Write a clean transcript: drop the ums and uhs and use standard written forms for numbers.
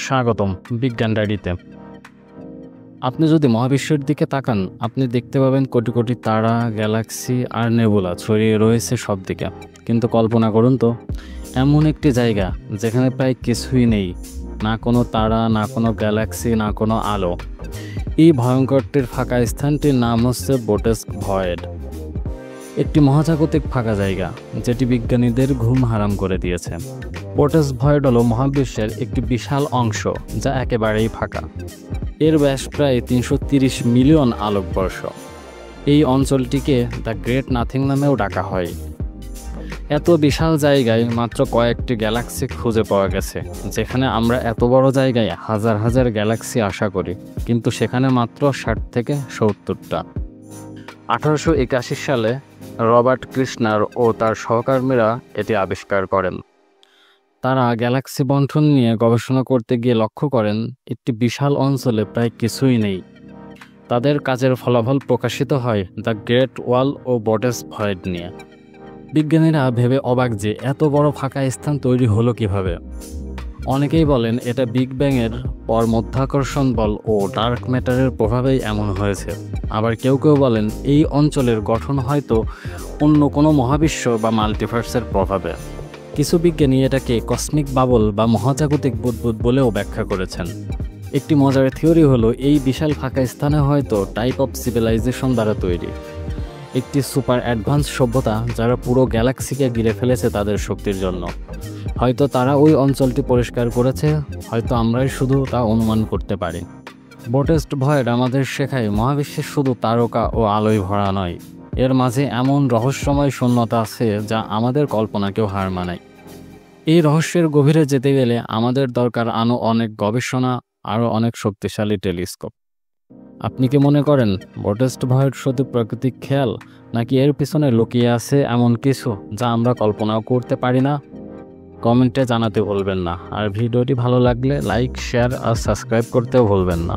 স্বাগতম বিজ্ঞান ডায়েরিতে। আপনি যদি মহাবিশ্বের দিকে তাকান, আপনি দেখতে পাবেন কোটি কোটি তারা, গ্যালাক্সি আর নেবুলা ছড়িয়ে রয়েছে সব দিকে। কিন্তু কল্পনা করুন তো, এমন একটি জায়গা যেখানে প্রায় কিছুই নেই, না কোনো তারা, না কোনো গ্যালাক্সি, না কোনো আলো। এই ভয়ঙ্করটির ফাঁকা স্থানটির নাম হচ্ছে বোটেস্ক ভয়েড। একটি মহাজাগতিক ফাঁকা জায়গা যেটি বিজ্ঞানীদের ঘুম হারাম করে দিয়েছে। বোটেস্ক ভয়েড হলো মহাবিশ্বের একটি বিশাল অংশ যা একেবারেই ফাঁকা। এর ব্যাস প্রায় 330 মিলিয়ন আলোকবর্ষ। এই অঞ্চলটিকে দ্য গ্রেট নাথিং নামেও ডাকা হয়। এত বিশাল জায়গায় মাত্র কয়েকটি গ্যালাক্সি খুঁজে পাওয়া গেছে, যেখানে আমরা এত বড় জায়গায় হাজার হাজার গ্যালাক্সি আশা করি, কিন্তু সেখানে মাত্র 60 থেকে 70টা। 1881 সালে রবার্ট কৃষ্ণার ও তার সহকর্মীরা এটি আবিষ্কার করেন। তারা গ্যালাক্সি বণ্টন নিয়ে গবেষণা করতে গিয়ে লক্ষ্য করেন একটি বিশাল অঞ্চলে প্রায় কিছুই নেই। তাদের কাজের ফলাফল প্রকাশিত হয় দ্য গ্রেট ওয়াল ও বোটেস্ক ভয়েড নিয়ে। বিজ্ঞানীরা ভেবে অবাক যে এত বড় ফাঁকা স্থান তৈরি হলো কিভাবে। অনেকেই বলেন এটা বিগ ব্যাংয়ের পর মাধ্যাকর্ষণ বল ও ডার্ক ম্যাটারের প্রভাবেই এমন হয়েছে। আবার কেউ কেউ বলেন এই অঞ্চলের গঠন হয়তো অন্য কোনো মহাবিশ্ব বা মাল্টিভার্সের প্রভাবে। কিছু বিজ্ঞানী এটাকে কসমিক বাবল বা মহাজাগতিক বুদবুদ বলেও ব্যাখ্যা করেছেন। একটি মজার থিওরি হলো এই বিশাল ফাঁকা স্থানে হয়তো টাইপ অফ সিভিলাইজেশন দ্বারা তৈরি একটি সুপার অ্যাডভান্স সভ্যতা, যারা পুরো গ্যালাক্সিকে ঘিরে ফেলেছে তাদের শক্তির জন্য। হয়তো তারা ওই অঞ্চলটি পরিষ্কার করেছে, হয়তো আমরাই শুধু তা অনুমান করতে পারি। বোটেস্ক ভয়েড আমাদের শেখায় মহাবিশ্বে শুধু তারকা ও আলোয় ভরা নয়, এর মাঝে এমন রহস্যময় শূন্যতা আছে যা আমাদের কল্পনাকেও হার মানায়। এই রহস্যের গভীরে যেতে গেলে আমাদের দরকার আরও অনেক গবেষণা, আরও অনেক শক্তিশালী টেলিস্কোপ। আপনি কি মনে করেন বোটেস্ক ভয়েড শুধু প্রাকৃতিক খেয়াল, নাকি এর পিছনে লুকিয়ে আছে এমন কিছু যা আমরা কল্পনাও করতে পারি না? কমেন্টে জানাতে ভুলবেন না। আর ভিডিওটি ভালো লাগলে লাইক, শেয়ার আর সাবস্ক্রাইব করতেও ভুলবেন না।